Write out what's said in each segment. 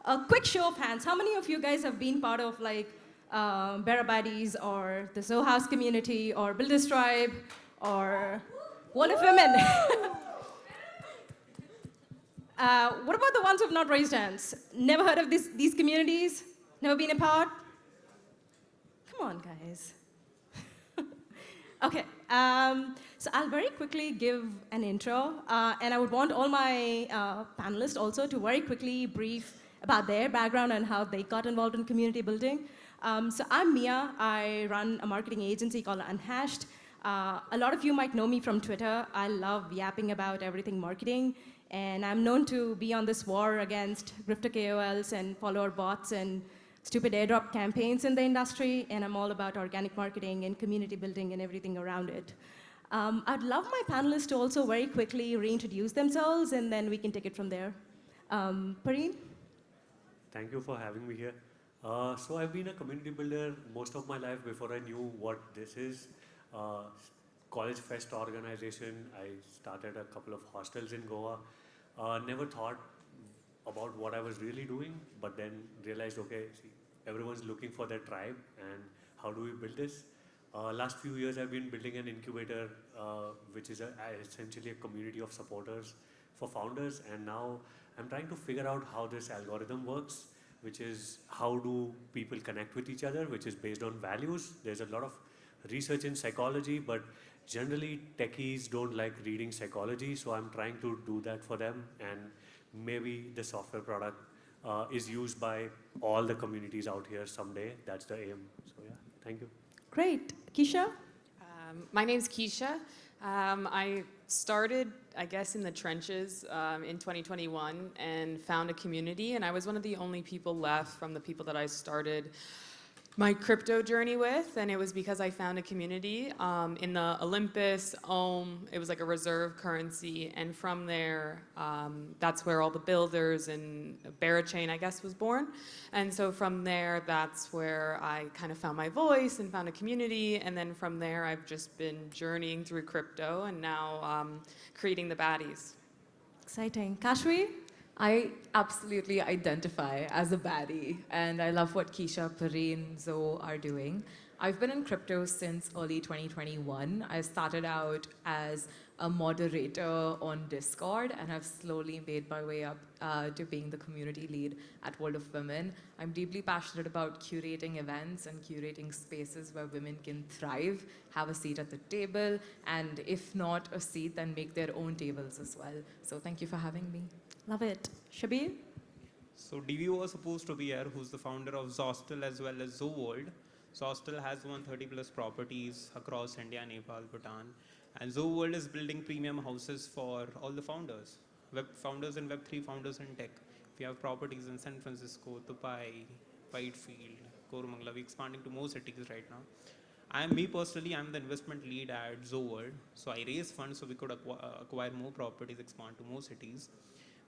A quick show of hands. How many of you guys have been part of like BeraBaddies or the Zoe House community or Builders Tribe or Wall of Women? What about the ones who have not raised hands? Never heard of these communities? Never been a part? Come on, guys. Okay, so I'll very quickly give an intro, and I would want all my panelists also to very quickly brief about their background and how they got involved in community building. So I'm Mia. I run a marketing agency called Unhashed. A lot of you might know me from Twitter. I love yapping about everything marketing, and I'm known to be on this war against grifter KOLs and follower bots and stupid airdrop campaigns in the industry, and I'm all about organic marketing and community building and everything around it. I'd love my panelists to also very quickly reintroduce themselves, and then we can take it from there. Pareen? Thank you for having me here. So I've been a community builder most of my life before I knew what this is. College Fest organization, I started a couple of hostels in Goa. Never thought about what I was really doing, but then realized, okay, see, everyone's looking for their tribe, and how do we build this? Last few years, I've been building an incubator, which is essentially a community of supporters for founders, and now I'm trying to figure out how this algorithm works, which is how do people connect with each other, which is based on values. There's a lot of research in psychology, but generally techies don't like reading psychology, so I'm trying to do that for them, and maybe the software product is used by all the communities out here someday. That's the aim. So yeah, thank you. Great. Keisha? My name's Keisha. I started, I guess, in the trenches in 2021 and found a community, and I was one of the only people left from the people that I started my crypto journey with, and it was because I found a community in the Olympus, it was like a reserve currency, and from there, that's where all the builders and BeraChain, I guess, was born. And so from there, that's where I kind of found my voice and found a community, and then from there, I've just been journeying through crypto and now creating the baddies. Exciting. Kashvi? I absolutely identify as a baddie, and I love what Keisha, Pareen, Zoe are doing. I've been in crypto since early 2021. I started out as a moderator on Discord, and I've slowly made my way up to being the community lead at World of Women. I'm deeply passionate about curating events and curating spaces where women can thrive, have a seat at the table, and if not a seat, then make their own tables as well. So thank you for having me. Love it. Shabbir? So DV was supposed to be here, who's the founder of Zostel as well as ZooWorld. Zostel has 130 plus properties across India, Nepal, Bhutan. And ZooWorld is building premium houses for all the founders. Web founders and Web3 founders in tech. We have properties in San Francisco, Dubai, Whitefield, Koromangala. We're expanding to more cities right now. Me personally, I'm the investment lead at ZooWorld. So I raise funds so we could acquire more properties, expand to more cities.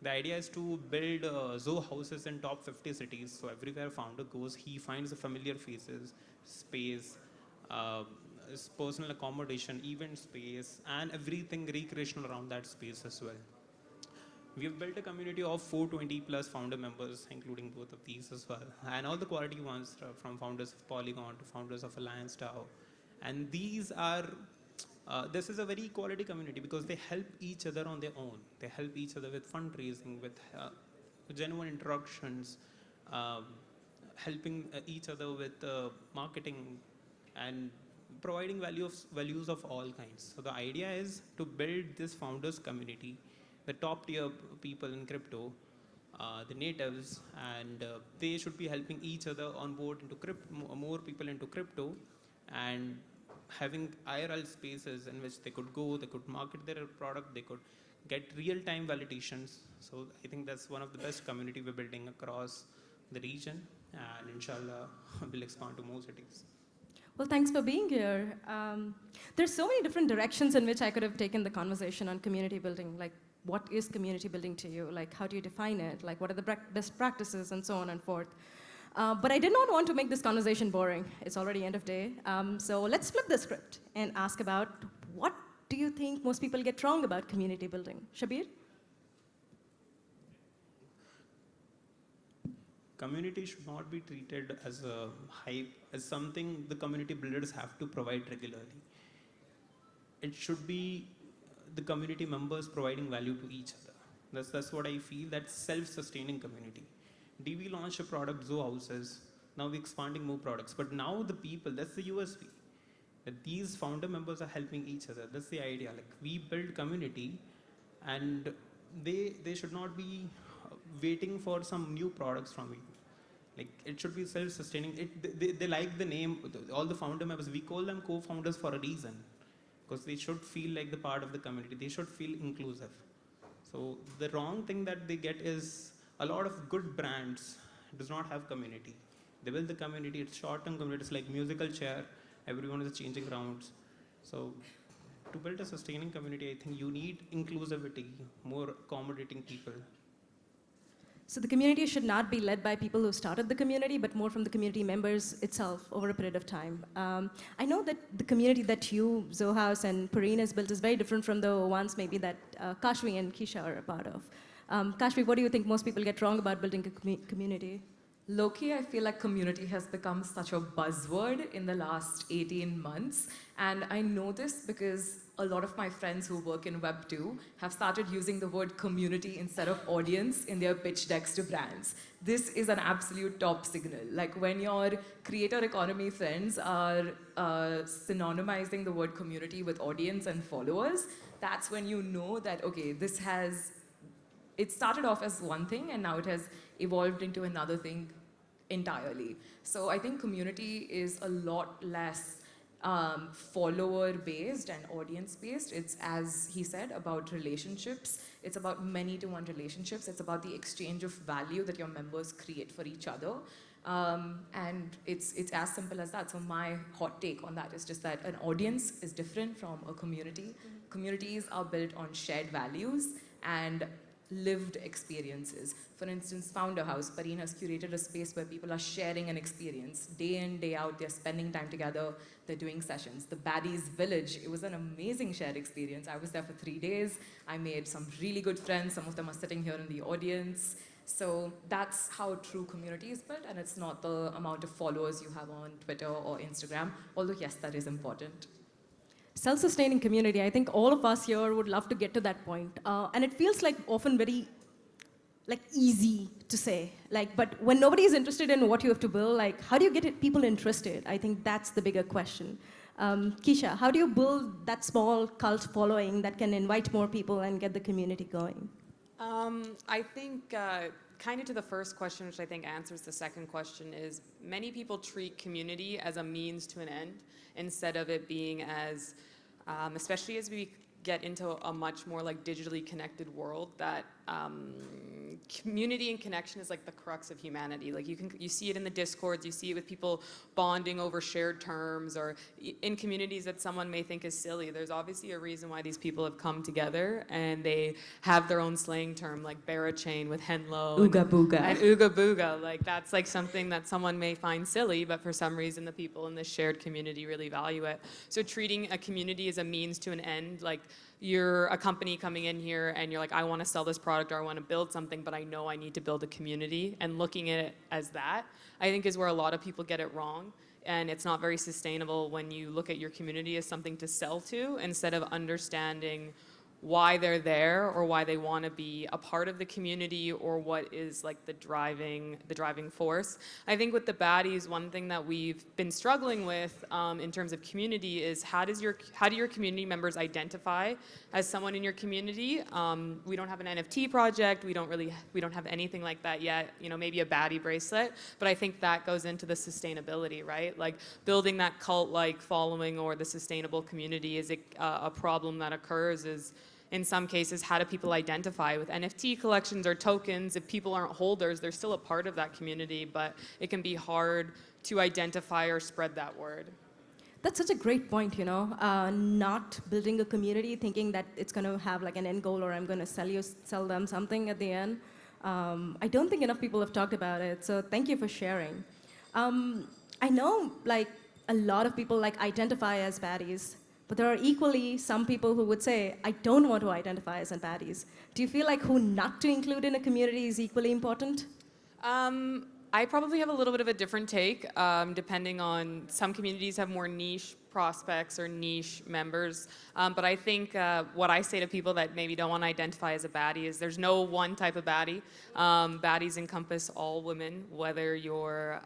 The idea is to build zoo houses in top 50 cities. So everywhere founder goes, he finds the familiar faces, space, his personal accommodation, event space, and everything recreational around that space as well. We have built a community of 420 plus founder members, including both of these as well. And all the quality ones from founders of Polygon to founders of ValuesDao. And these are this is a very quality community because they help each other on their own. They help each other with fundraising, with genuine introductions, helping each other with marketing and providing values of all kinds. So the idea is to build this founders community, the top tier people in crypto, the natives, and they should be helping each other on board into more people into crypto, and having IRL spaces in which they could go, they could market their product, they could get real-time validations. So I think that's one of the best community we're building across the region, and inshallah we'll expand to more cities. Well, thanks for being here. There's so many different directions in which I could have taken the conversation on community building. Like, what is community building to you? Like, how do you define it? Like, what are the best practices and so on and forth? But I did not want to make this conversation boring. It's already end of day. So let's flip the script and ask about what do you think most people get wrong about community building? Shabbir? community should not be treated as a hype, as something the community builders have to provide regularly. It should be the community members providing value to each other. That's what I feel. That's self-sustaining community. DV launched a product, Zoo Houses. Now we're expanding more products. But now the people, that's the USP. That these founder members are helping each other. That's the idea. Like we build community, and they should not be waiting for some new products from you. Like it should be self-sustaining. They like the name. All the founder members, we call them co-founders for a reason, because they should feel like the part of the community. They should feel inclusive. So the wrong thing that they get is a lot of good brands does not have community. They build the community. It's short-term community. It's like musical chair. Everyone is changing rounds. So to build a sustaining community, I think you need inclusivity, more accommodating people. So the community should not be led by people who started the community, but more from the community members itself over a period of time. I know that the community that you, Zohouse, and Pareen has built is very different from the ones maybe that Kashvi and Keisha are a part of. Kashvi, what do you think most people get wrong about building a community? Low-key, I feel like community has become such a buzzword in the last 18 months. And I know this because a lot of my friends who work in Web 2 have started using the word community instead of audience in their pitch decks to brands. This is an absolute top signal. Like when your creator economy friends are synonymizing the word community with audience and followers, that's when you know that, okay, it started off as one thing and now it has evolved into another thing entirely. So I think community is a lot less follower-based and audience-based. It's, as he said, about relationships. It's about many-to-one relationships. It's about the exchange of value that your members create for each other. And it's as simple as that. So my hot take on that is just that an audience is different from a community. Communities are built on shared values and lived experiences. For instance, Founder House, Pareen has curated a space where people are sharing an experience. Day in, day out, they're spending time together, they're doing sessions. The Baddies Village, it was an amazing shared experience. I was there for 3 days. I made some really good friends. Some of them are sitting here in the audience. So that's how true community is built, and it's not the amount of followers you have on Twitter or Instagram, although yes, that is important. Self-sustaining community, I think all of us here would love to get to that point. And it feels like often very easy to say. But when nobody is interested in what you have to build, how do you get people interested? I think that's the bigger question. Keisha, how do you build that small cult following that can invite more people and get the community going? I think kind of to the first question, which I think answers the second question, is many people treat community as a means to an end instead of it being as, especially as we get into a much more digitally connected world, that community and connection is the crux of humanity. You see it in the discords, you see it with people bonding over shared terms, or in communities that someone may think is silly. There's obviously a reason why these people have come together, and they have their own slang term, like Berachain with Henlo. Ooga booga. And Ooga booga. That's something that someone may find silly, but for some reason the people in this shared community really value it. So treating a community as a means to an end, you're a company coming in here and you're like, I want to sell this product or I want to build something, but I know I need to build a community. And looking at it as that, I think, is where a lot of people get it wrong. And it's not very sustainable when you look at your community as something to sell to instead of understanding why they're there or why they want to be a part of the community, or what is the driving force. I think with the Baddies, one thing that we've been struggling with in terms of community is how do your community members identify as someone in your community? We don't have an NFT project. We don't have anything like that yet. Maybe a baddie bracelet, but I think that goes into the sustainability, right? Building that cult-like following or the sustainable community is a problem that occurs. Is in some cases, how do people identify with NFT collections or tokens? If people aren't holders, they're still a part of that community, but it can be hard to identify or spread that word. That's such a great point, not building a community thinking that it's going to have an end goal, or I'm going to sell them something at the end. I don't think enough people have talked about it, so thank you for sharing. I know a lot of people identify as baddies, but there are equally some people who would say, I don't want to identify as baddies. Do you feel who not to include in a community is equally important? I probably have a little bit of a different take, depending on some communities have more niche prospects or niche members. But I think what I say to people that maybe don't want to identify as a baddie is there's no one type of baddie. Baddies encompass all women, whether you're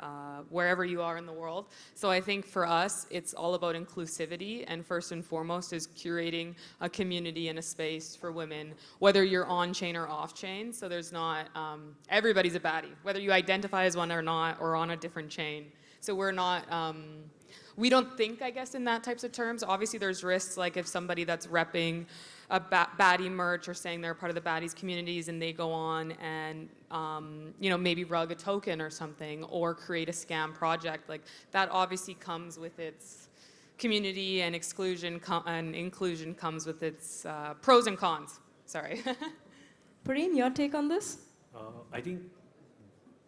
wherever you are in the world. So I think for us, it's all about inclusivity, and first and foremost is curating a community and a space for women, whether you're on-chain or off-chain. So there's not, everybody's a baddie, whether you identify as one or not, or on a different chain. So we're not, we don't think, I guess, in that types of terms. Obviously, there's risks, like if somebody that's repping a baddie merch or saying they're part of the baddies communities and they go on and, you know, maybe rug a token or something or create a scam project, like that obviously comes with its community, and exclusion and inclusion comes with its pros and cons. Sorry. Pareen, your take on this? I think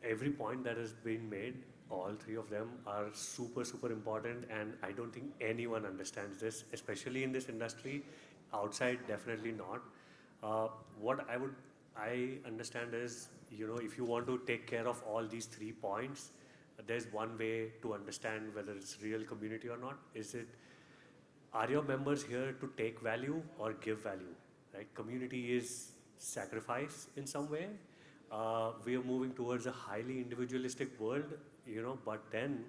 every point that has been made, all three of them are super, super important, and I don't think anyone understands this, especially in this industry. Outside, definitely not. What I understand is, you know, if you want to take care of all these 3 points, there's one way to understand whether it's real community or not. Are your members here to take value or give value, right? Community is sacrifice in some way. We are moving towards a highly individualistic world, you know, but then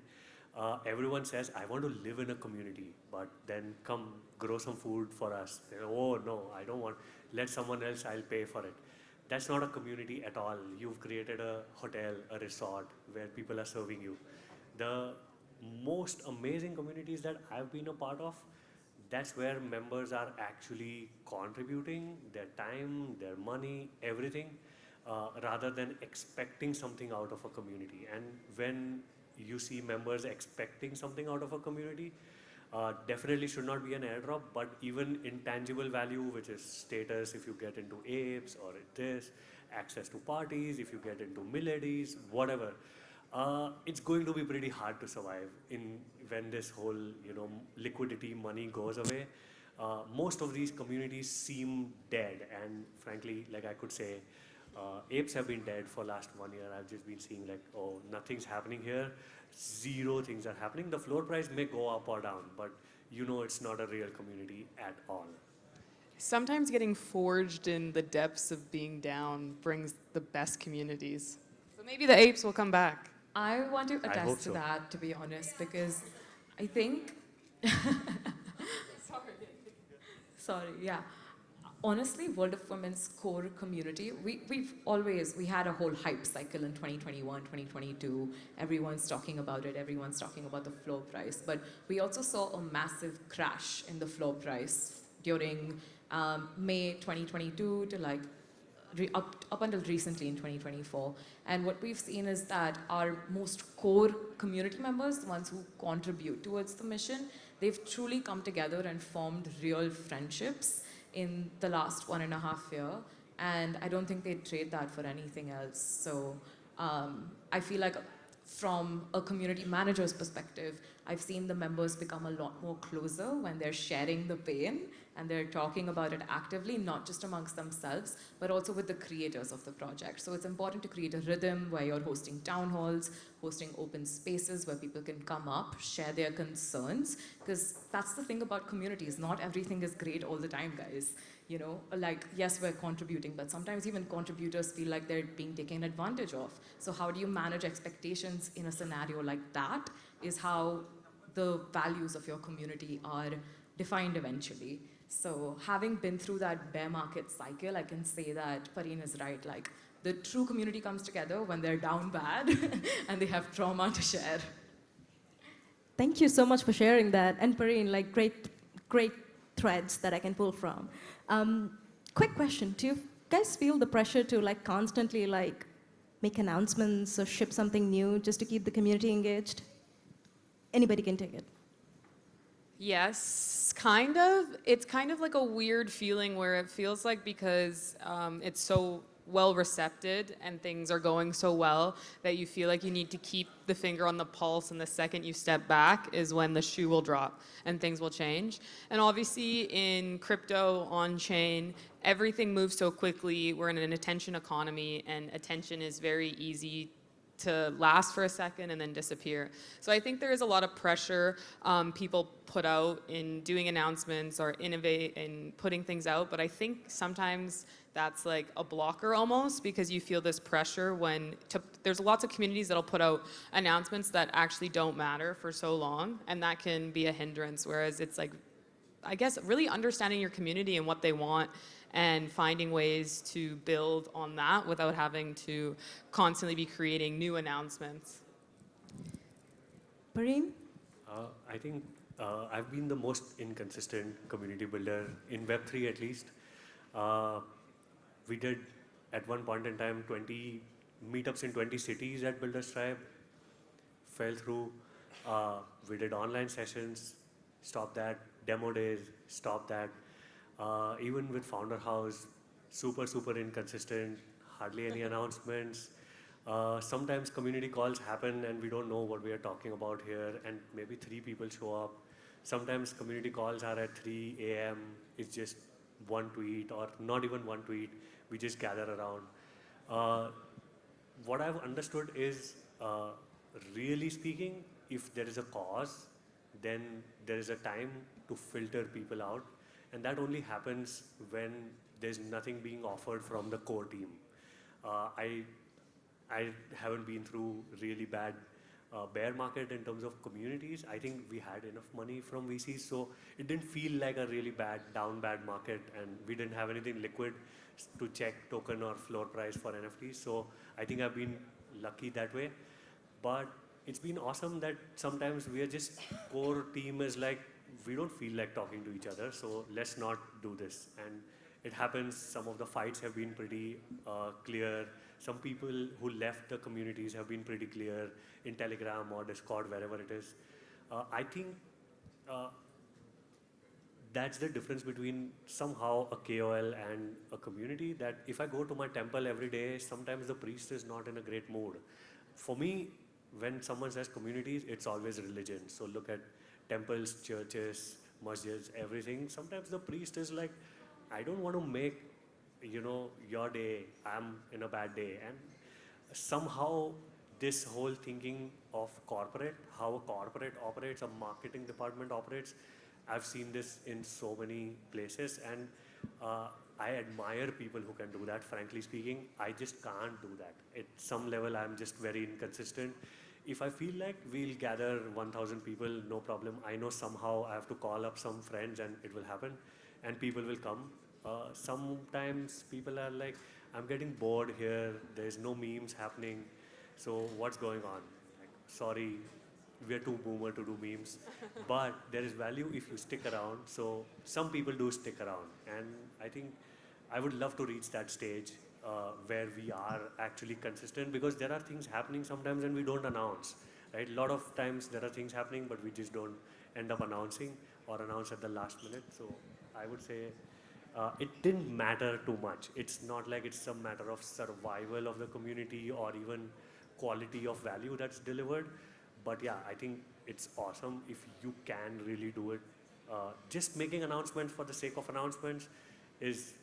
everyone says, I want to live in a community, but then come grow some food for us. Oh no, I don't want, let someone else, I'll pay for it. That's not a community at all. You've created a hotel, a resort where people are serving you. The most amazing communities that I've been a part of, that's where members are actually contributing their time, their money, everything, rather than expecting something out of a community. And when you see members expecting something out of a community, definitely should not be an airdrop, but even intangible value, which is status if you get into apes or this, access to parties, if you get into miladies, whatever. It's going to be pretty hard to survive when this whole, you know, liquidity money goes away. Most of these communities seem dead, and frankly, like I could say, apes have been dead for last 1 year. I've just been seeing like, oh, nothing's happening here. 0 things are happening. The floor price may go up or down, but you know it's not a real community at all. Sometimes getting forged in the depths of being down brings the best communities. So maybe the apes will come back. I want to hope attest to so. that, to be honest, because I think. Sorry, yeah. Honestly, World of Women's core community, we had a whole hype cycle in 2021, 2022. Everyone's talking about it, everyone's talking about the floor price. But we also saw a massive crash in the floor price during May 2022 to like up until recently in 2024. And what we've seen is that our most core community members, the ones who contribute towards the mission, they've truly come together and formed real friendships in the last 1.5 years, and I don't think they'd trade that for anything else. So I feel like from a community manager's perspective, I've seen the members become a lot more closer when they're sharing the pain and they're talking about it actively, not just amongst themselves, but also with the creators of the project. So it's important to create a rhythm where you're hosting town halls, hosting open spaces where people can come up, share their concerns, because that's the thing about communities. Not everything is great all the time, guys. You know, like, yes, we're contributing, but sometimes even contributors feel like they're being taken advantage of. So how do you manage expectations in a scenario like that is how the values of your community are defined eventually. So having been through that bear market cycle, I can say that Pareen is right. Like, the true community comes together when they're down bad and they have trauma to share. Thank you so much for sharing that. And Pareen, like great threads that I can pull from. Quick question, do you guys feel the pressure to like constantly like make announcements or ship something new just to keep the community engaged? Anybody can take it. Yes, kind of. It's kind of like a weird feeling where it feels like because it's so well recepted and things are going so well that you feel like you need to keep the finger on the pulse, and the second you step back is when the shoe will drop and things will change. And obviously in crypto, on-chain, everything moves so quickly. We're in an attention economy, and attention is very easy to last for a second and then disappear. So I think there is a lot of pressure people put out in doing announcements or innovate in putting things out, but I think sometimes that's like a blocker almost, because you feel this pressure when there's lots of communities that'll put out announcements that actually don't matter for so long, and that can be a hindrance. Whereas it's like, I guess, really understanding your community and what they want and finding ways to build on that without having to constantly be creating new announcements. Pareen? I think I've been the most inconsistent community builder in Web3 at least. We did at one point in time 20 meetups in 20 cities at Builders Tribe, fell through. We did online sessions, stopped that. Demo days, stopped that. Even with Founder House, super inconsistent, hardly any announcements. Sometimes community calls happen and we don't know what we are talking about here, and maybe 3 people show up. Sometimes community calls are at 3 a.m. It's just one tweet, or not even one tweet. We just gather around. What I've understood is, really speaking, if there is a cause, then there is a time to filter people out. And that only happens when there's nothing being offered from the core team. I haven't been through really bad bear market in terms of communities. I think we had enough money from VCs, so it didn't feel like a really bad market, and we didn't have anything liquid to check token or floor price for NFTs. So I think I've been lucky that way. But it's been awesome that sometimes we are just, core team is like, we don't feel like talking to each other, so let's not do this. And it happens. Some of the fights have been pretty clear. Some people who left the communities have been pretty clear in Telegram or Discord, wherever it is. I think that's the difference between somehow a KOL and a community, that if I go to my temple every day, sometimes the priest is not in a great mood. For me, when someone says communities, it's always religion. So look at temples, churches, masjids, everything. Sometimes the priest is like, I don't want to make, your day, I'm in a bad day. And somehow this whole thinking of corporate, how a corporate operates, a marketing department operates, I've seen this in so many places, and I admire people who can do that, frankly speaking. I just can't do that. At some level, I'm just very inconsistent. If I feel like we'll gather 1,000 people, no problem. I know somehow I have to call up some friends and it will happen, and people will come. Sometimes people are like, I'm getting bored here, there's no memes happening, so what's going on? Like, sorry, we're too boomer to do memes, but there is value if you stick around. So some people do stick around, and I think I would love to reach that stage where we are actually consistent, because there are things happening sometimes and we don't announce, right? A lot of times there are things happening, but we just don't end up announcing or announce at the last minute. So I would say it didn't matter too much. It's not like it's some matter of survival of the community or even quality of value that's delivered. But yeah, I think it's awesome if you can really do it. Just making announcements for the sake of announcements is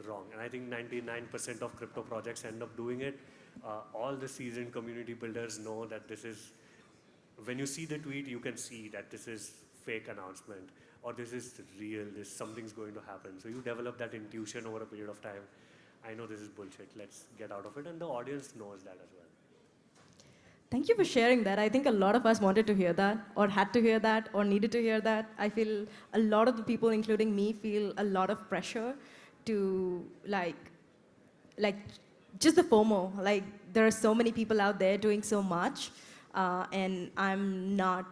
wrong. And I think 99% of crypto projects end up doing it. All the seasoned community builders know that this is, when you see the tweet, you can see that this is fake announcement, or this is real, something's going to happen. So you develop that intuition over a period of time. I know this is bullshit, let's get out of it. And the audience knows that as well. Thank you for sharing that. I think a lot of us wanted to hear that, or had to hear that, or needed to hear that. I feel a lot of the people, including me, feel a lot of pressure to like just the FOMO. Like, there are so many people out there doing so much, and I'm not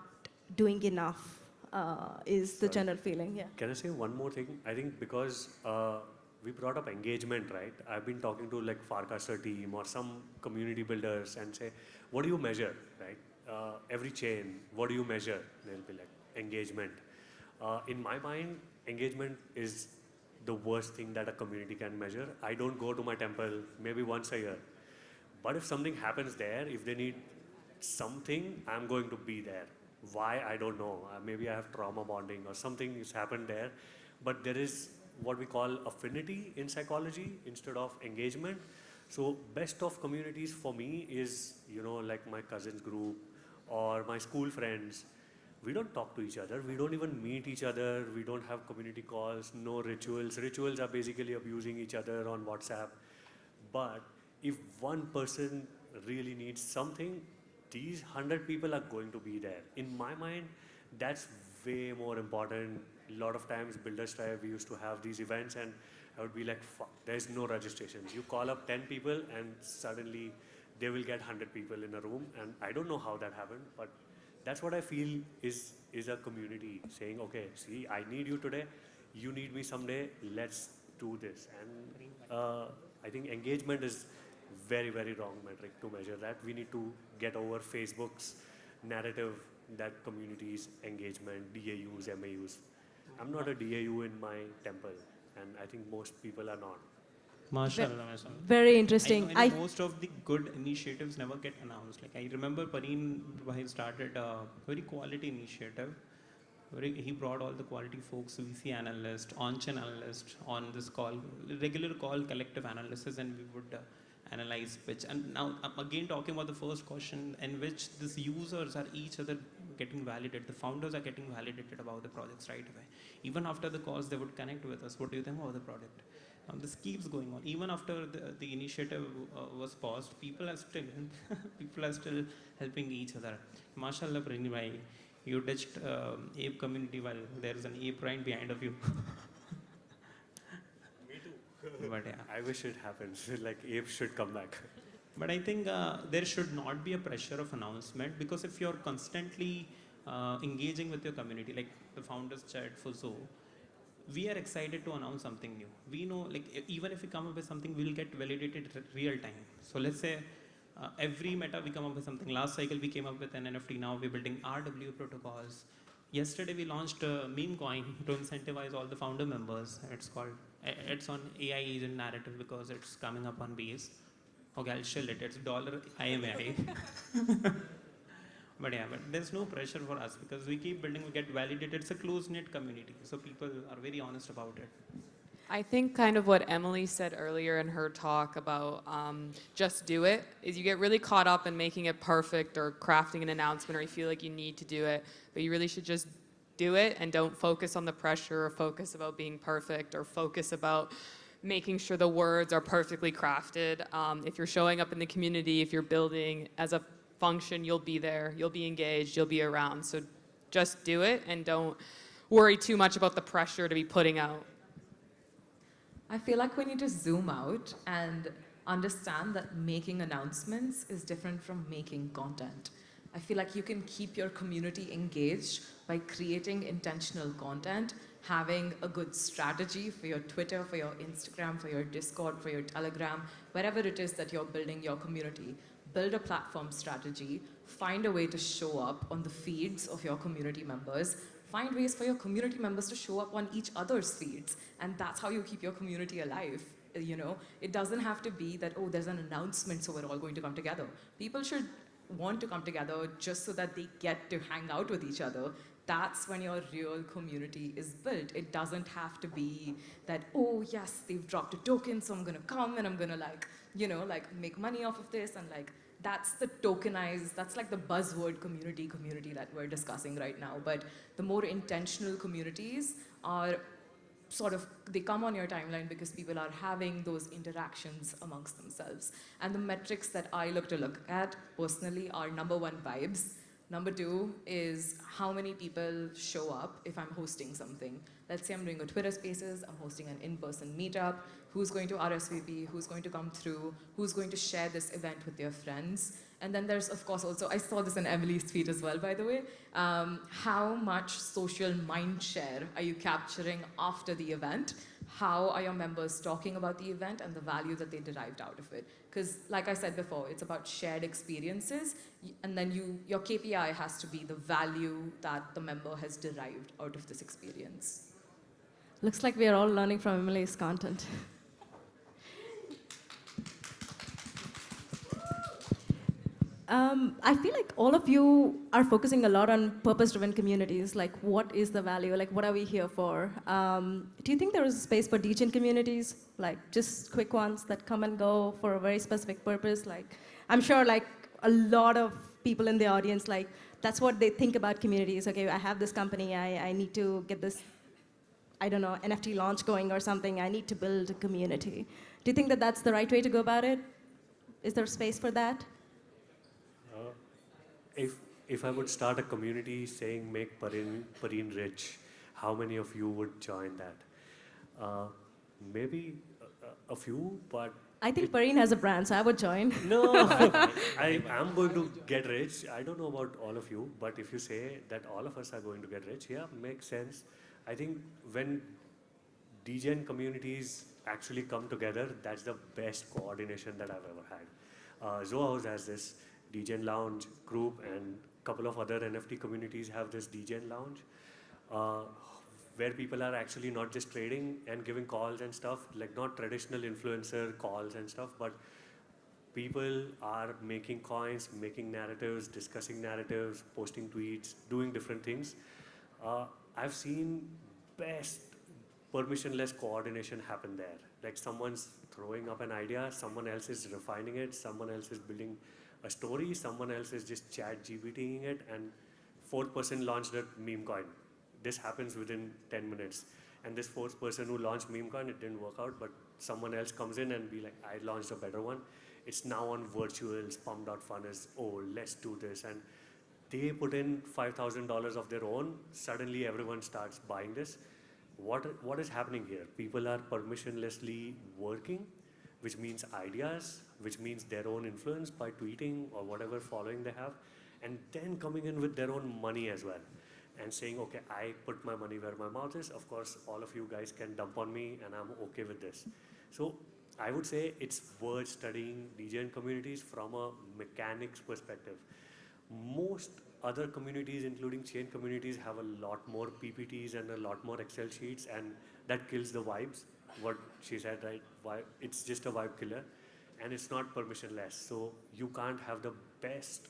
doing enough, is the general feeling, yeah. Can I say one more thing? I think because we brought up engagement, right? I've been talking to like Farcaster team or some community builders and say, what do you measure, right? Every chain, what do you measure? They'll be like, engagement. In my mind, engagement is the worst thing that a community can measure. I don't go to my temple maybe once a year. But if something happens there, if they need something, I'm going to be there. Why? I don't know. Maybe I have trauma bonding or something has happened there. But there is what we call affinity in psychology instead of engagement. So best of communities for me is, like my cousins group or my school friends. We don't talk to each other. We don't even meet each other. We don't have community calls, no rituals. Rituals are basically abusing each other on WhatsApp. But if one person really needs something, these 100 people are going to be there. In my mind, that's way more important. A lot of times, Builders Tribe, we used to have these events, and I would be like, fuck, there's no registrations. You call up 10 people, and suddenly they will get 100 people in a room. And I don't know how that happened, but that's what I feel is a community saying, okay, see, I need you today, you need me someday, let's do this. And I think engagement is very, very wrong metric to measure that. We need to get over Facebook's narrative that communities, engagement, DAUs, MAUs. I'm not a DAU in my temple, and I think most people are not. Mashallah, mashallah. Very interesting. I know most of the good initiatives never get announced. Like I remember Pareen, he started a very quality initiative. He brought all the quality folks, VC analyst, on-chain analyst on this call, regular call, collective analysis, and we would analyze pitch. And now I'm again talking about the first question in which these users are each other getting validated. The founders are getting validated about the projects right away. Even after the calls, they would connect with us. What do you think about the product? This keeps going on. Even after the initiative was paused, people are still helping each other. Mashallah, Pareen bhai, you ditched ape community while there is an ape right behind of you. Me too. But yeah. I wish it happens. Like apes should come back. But I think there should not be a pressure of announcement, because if you're constantly engaging with your community, like the founders chat for Zoho, we are excited to announce something new. We know, like, even if we come up with something, we'll get validated real time. So let's say every meta we come up with something. Last cycle we came up with an NFT. Now we're building RW protocols. Yesterday we launched a meme coin to incentivize all the founder members. It's on AI agent narrative because it's coming up on base. Okay, I'll shill it. It's $IMAI. But yeah, but there's no pressure for us because we keep building, we get validated. It's a close-knit community, so people are very honest about it. I think kind of what Emily said earlier in her talk about just do it is you get really caught up in making it perfect or crafting an announcement, or you feel like you need to do it, but you really should just do it and don't focus on the pressure or focus about being perfect or focus about making sure the words are perfectly crafted. If you're showing up in the community, if you're building as a function, you'll be there, you'll be engaged, you'll be around. So just do it and don't worry too much about the pressure to be putting out. I feel like we need to zoom out and understand that making announcements is different from making content. I feel like you can keep your community engaged by creating intentional content, having a good strategy for your Twitter, for your Instagram, for your Discord, for your Telegram, wherever it is that you're building your community. Build a platform strategy, find a way to show up on the feeds of your community members, find ways for your community members to show up on each other's feeds, and that's how you keep your community alive. You know, it doesn't have to be that, oh, there's an announcement, so we're all going to come together. People should want to come together just so that they get to hang out with each other. That's when your real community is built. It doesn't have to be that, oh yes, they've dropped a token, so I'm gonna come and I'm gonna make money off of this, and that's the tokenized, that's like the buzzword community that we're discussing right now. But the more intentional communities are they come on your timeline because people are having those interactions amongst themselves. And the metrics that I look at personally are number one, vibes. Number two is how many people show up if I'm hosting something. Let's say I'm doing a Twitter Spaces, I'm hosting an in-person meetup. Who's going to RSVP? Who's going to come through? Who's going to share this event with their friends? And then there's, of course, also, I saw this in Emily's tweet as well, by the way, how much social mind share are you capturing after the event? How are your members talking about the event and the value that they derived out of it? Because, like I said before, it's about shared experiences, and then your KPI has to be the value that the member has derived out of this experience. Looks like we are all learning from Emily's content. I feel like all of you are focusing a lot on purpose-driven communities. Like, what is the value? Like, what are we here for? Do you think there is a space for degen communities? Like, just quick ones that come and go for a very specific purpose? Like, I'm sure, like, a lot of people in the audience, like, that's what they think about communities. Okay, I have this company. I need to get this, I don't know, NFT launch going or something. I need to build a community. Do you think that that's the right way to go about it? Is there space for that? Uh, if I would start a community saying make Pareen rich, how many of you would join that? Maybe a few, but I think Pareen has a brand, so I would join. no, I am going to get rich. I don't know about all of you, but if you say that all of us are going to get rich, yeah, makes sense. I think when degen communities actually come together, that's the best coordination that I've ever had. Zoho House has this degen lounge group, and a couple of other NFT communities have this degen lounge, where people are actually not just trading and giving calls and stuff, like not traditional influencer calls and stuff, but people are making coins, making narratives, discussing narratives, posting tweets, doing different things. I've seen best permissionless coordination happen there. Like someone's throwing up an idea, someone else is refining it, someone else is building a story, someone else is just chat GPTing it, and fourth person launched a meme coin. This happens within 10 minutes. And this fourth person who launched meme coin, it didn't work out, but someone else comes in and be like, I launched a better one. It's now on virtuals, pump.fun is, oh, let's do this. And they put in $5,000 of their own. Suddenly everyone starts buying this. What is happening here? People are permissionlessly working, which means ideas, which means their own influence by tweeting or whatever following they have, and then coming in with their own money as well and saying, okay, I put my money where my mouth is. Of course, all of you guys can dump on me and I'm okay with this. So I would say it's worth studying degen communities from a mechanics perspective. Most other communities, including chain communities, have a lot more PPTs and a lot more Excel sheets, and that kills the vibes. What she said, right? It's just a vibe killer, and it's not permissionless. So you can't have the best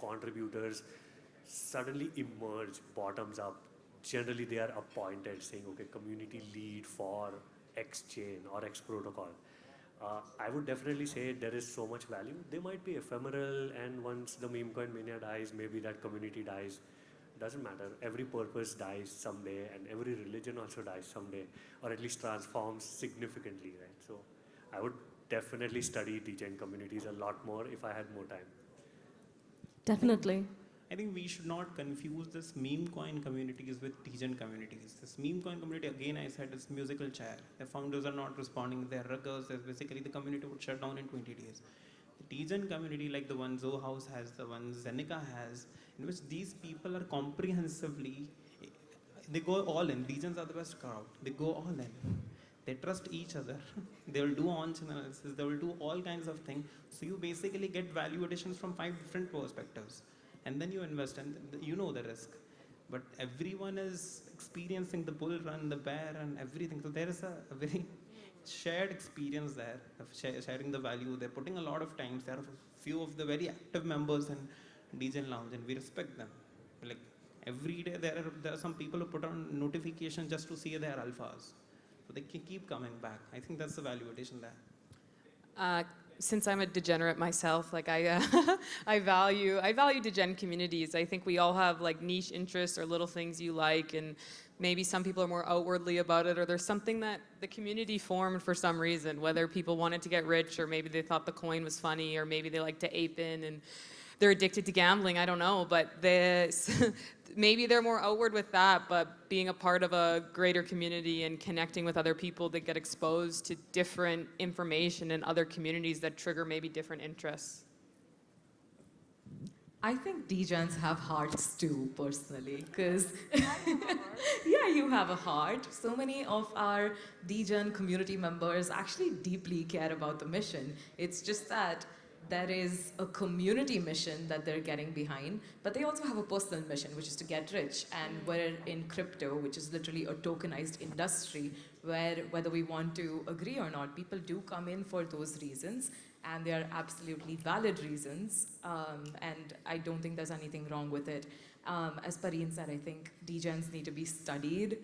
contributors suddenly emerge bottoms up. Generally, they are appointed, saying, okay, community lead for X chain or X protocol. I would definitely say there is so much value. They might be ephemeral, and once the meme coin mania dies, maybe that community dies. Doesn't matter. Every purpose dies someday, and every religion also dies someday, or at least transforms significantly, right? So I would definitely study degen communities a lot more if I had more time. Definitely. I think we should not confuse this meme coin communities with degen communities. This meme coin community, again, I said, is musical chair. The founders are not responding. They're ruggers. Basically, the community would shut down in 20 days. The degen community, like the one Zoho House has, the one Zenica has, in which these people are comprehensively, they go all in. Degens are the best crowd. They go all in. They trust each other. They will do on-chain analysis. They will do all kinds of things. So you basically get value additions from 5 different perspectives. And then you invest, and you know the risk. But everyone is experiencing the bull run, the bear, and everything. So there is a very shared experience there of sharing the value. They're putting a lot of time. There are a few of the very active members in degen Lounge, and we respect them. Like every day, there are some people who put on notifications just to see their alphas. So they can keep coming back. I think that's the value addition there. Since I'm a degenerate myself, like I value degen communities. I think we all have like niche interests or little things you like, and maybe some people are more outwardly about it, or there's something that the community formed for some reason, whether people wanted to get rich, or maybe they thought the coin was funny, or maybe they like to ape in and they're addicted to gambling. I don't know, but maybe they're more outward with that, but being a part of a greater community and connecting with other people that get exposed to different information in other communities that trigger maybe different interests. I think degens have hearts too, personally, because yeah, you have a heart. So many of our degen community members actually deeply care about the mission. It's just that there is a community mission that they're getting behind, but they also have a personal mission, which is to get rich. And we're in crypto, which is literally a tokenized industry. where whether we want to agree or not, people do come in for those reasons, and they are absolutely valid reasons, and I don't think there's anything wrong with it. As Pareen said, I think degens need to be studied,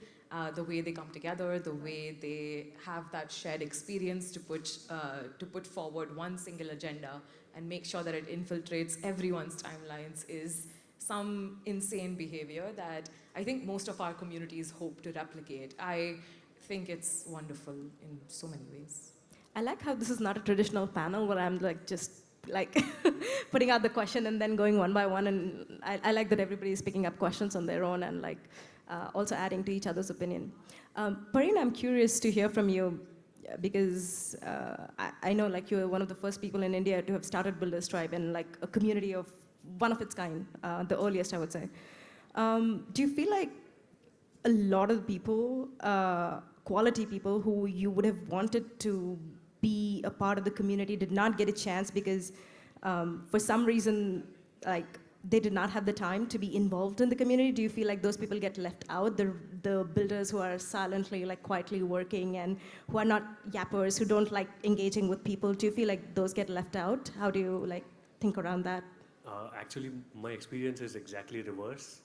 the way they come together, the way they have that shared experience to put forward one single agenda and make sure that it infiltrates everyone's timelines is some insane behavior that I think most of our communities hope to replicate. I think it's wonderful in so many ways. I like how this is not a traditional panel where I'm like just like putting out the question and then going one by one, and I like that everybody is picking up questions on their own and like also adding to each other's opinion. Pareen, I'm curious to hear from you because I know like you're one of the first people in India to have started Builders Tribe and like a community of one of its kind, the earliest I would say. Do you feel like a lot of people, quality people who you would have wanted to be a part of the community did not get a chance because for some reason, like they did not have the time to be involved in the community? Do you feel like those people get left out? The builders who are silently, like quietly working and who are not yappers, who don't like engaging with people, do you feel like those get left out? How do you like think around that? Actually, my experience is exactly reverse.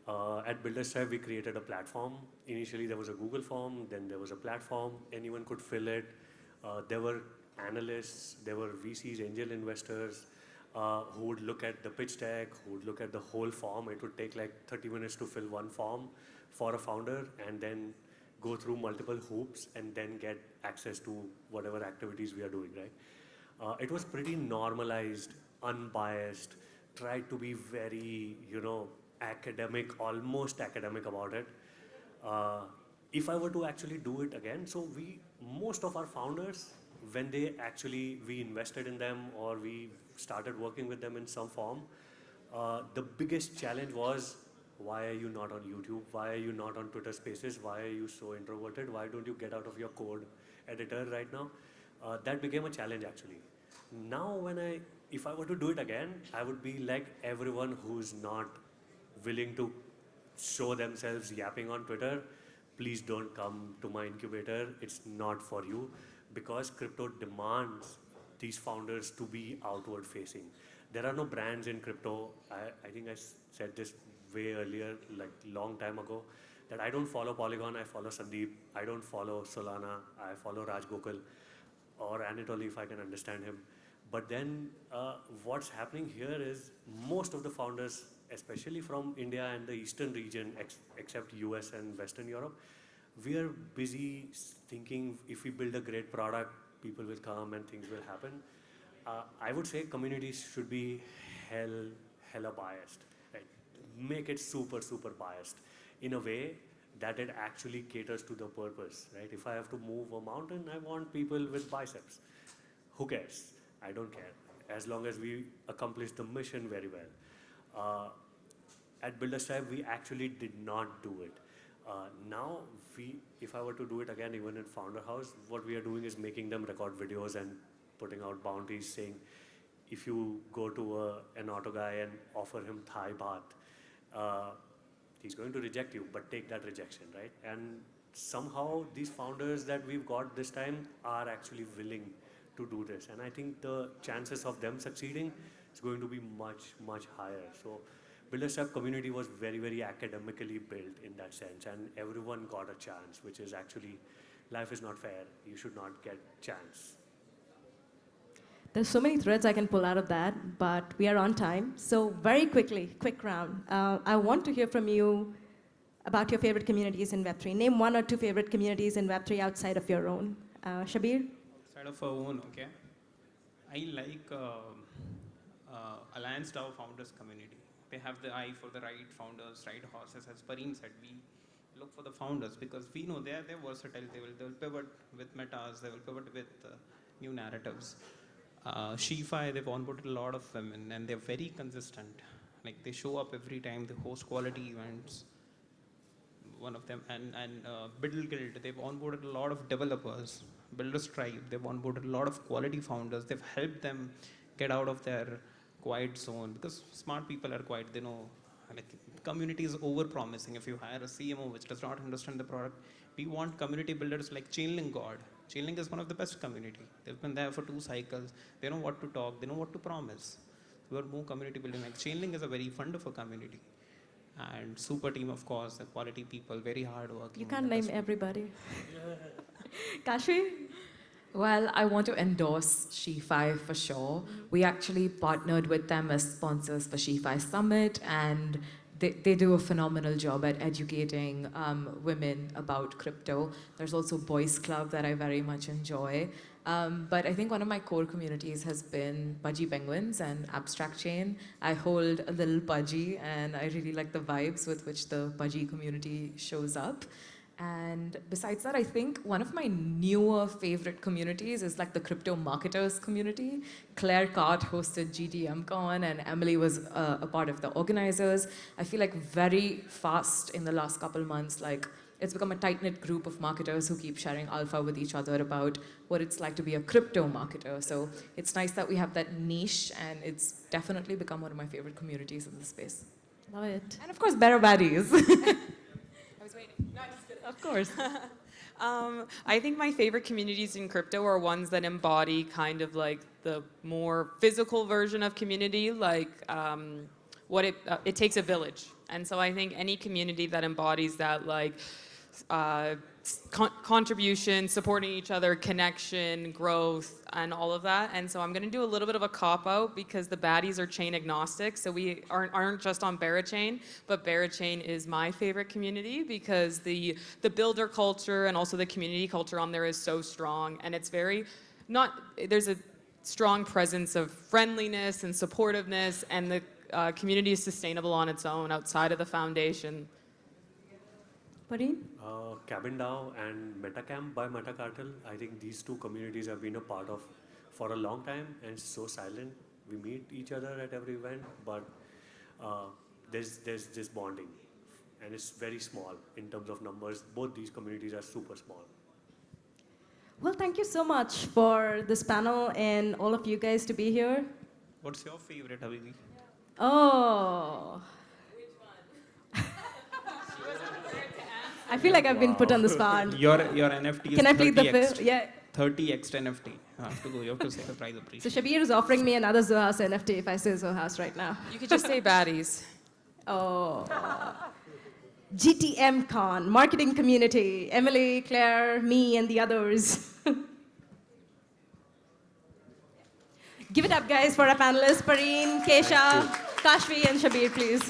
At Builders Tribe, we created a platform. Initially, there was a Google form, then there was a platform. Anyone could fill it. There were analysts, there were VCs, angel investors, who would look at the pitch deck, who would look at the whole form. It would take like 30 minutes to fill one form for a founder and then go through multiple hoops and then get access to whatever activities we are doing, right? It was pretty normalized, unbiased, tried to be very, academic, almost academic about it. If I were to actually do it again, so most of our founders, when we invested in them or we started working with them in some form, the biggest challenge was, why are you not on YouTube? Why are you not on Twitter Spaces? Why are you so introverted? Why don't you get out of your code editor right now? That became a challenge actually. Now if I were to do it again, I would be like everyone who's not willing to show themselves yapping on Twitter. Please don't come to my incubator. It's not for you, because crypto demands these founders to be outward facing. There are no brands in crypto. I think I said this way earlier, like long time ago, that I don't follow Polygon, I follow Sandeep. I don't follow Solana, I follow Raj Gokul or Anatoly if I can understand him. But then what's happening here is most of the founders, especially from India and the eastern region, except US and Western Europe, we are busy thinking if we build a great product, people will come and things will happen. I would say communities should be hella biased, right? Make it super, super biased in a way that it actually caters to the purpose, right? If I have to move a mountain, I want people with biceps. Who cares? I don't care, as long as we accomplish the mission very well. At Builders Tribe, we actually did not do it. Now, if I were to do it again, even in Founder House, what we are doing is making them record videos and putting out bounties saying, if you go to an auto guy and offer him Thai baht, he's going to reject you, but take that rejection, right? And somehow these founders that we've got this time are actually willing to do this. And I think the chances of them succeeding is going to be much, much higher. So Builders Tribe community was very, very academically built in that sense, and everyone got a chance, which is actually, life is not fair. You should not get chance. There's so many threads I can pull out of that, but we are on time. So very quickly, quick round. I want to hear from you about your favorite communities in Web3. Name one or two favorite communities in Web3 outside of your own. Shabbir? Outside of our own, okay. I like ValuesDao founders community. They have the eye for the right founders, right horses. As Pareen said, we look for the founders because we know they're versatile. They will pivot with metas. They will pivot with new narratives. Shify, they've onboarded a lot of women and they're very consistent. Like they show up every time. They host quality events. One of them and Biddle Guild, they've onboarded a lot of developers. Builders Tribe, they've onboarded a lot of quality founders. They've helped them get out of their quiet zone because smart people are quiet. They know, like, community is over promising. If you hire a CMO which does not understand the product, we want community builders like Chainlink God. Chainlink is one of the best community. They've been there for 2 cycles. They know what to talk. They know what to promise. We want more community building. Like Chainlink is a very wonderful community. And super team, of course, the quality people, very hard working. You can't name everybody. Kashvi? Well, I want to endorse She5 for sure. We actually partnered with them as sponsors for She5 Summit, and they do a phenomenal job at educating women about crypto. There's also Boys Club that I very much enjoy. But I think one of my core communities has been Pudgy Penguins and Abstract Chain. I hold a little Pudgy, and I really like the vibes with which the Pudgy community shows up. And besides that, I think one of my newer favorite communities is like the crypto marketers community. Claire Cart hosted GTMCon and Emily was a part of the organizers. I feel like very fast in the last couple months, like it's become a tight-knit group of marketers who keep sharing alpha with each other about what it's like to be a crypto marketer. So it's nice that we have that niche, and it's definitely become one of my favorite communities in this space. Love it. And of course, BeraBaddies. I was waiting. No, just kidding. Of course. I think my favorite communities in crypto are ones that embody kind of like the more physical version of community, like what it takes a village. And so I think any community that embodies that, like contribution, supporting each other, connection, growth, and all of that. And so I'm going to do a little bit of a cop-out because the baddies are chain agnostic. So we aren't just on BeraChain, but BeraChain is my favorite community because the builder culture and also the community culture on there is so strong. And it's there's a strong presence of friendliness and supportiveness, and the community is sustainable on its own outside of the foundation. Pareen? CabinDAO and MetaCamp by MetaCartel, I think these 2 communities have been a part of for a long time, and so silent. We meet each other at every event, but there's this bonding, and it's very small in terms of numbers. Both these communities are super small. Well, thank you so much for this panel and all of you guys to be here. What's your favorite, Habibi? Oh. I feel like I've been put on the spot. Your NFT is Can I plead the 30x. fifth? Yeah. 30x NFT. You have to go. You have to say the price of So Shabbir is offering me another Zohas NFT if I say Zohas right now. You could just say baddies. Oh. GTMCon, marketing community, Emily, Claire, me, and the others. Give it up, guys, for our panelists, Pareen, Keisha, Kashvi, and Shabbir, please.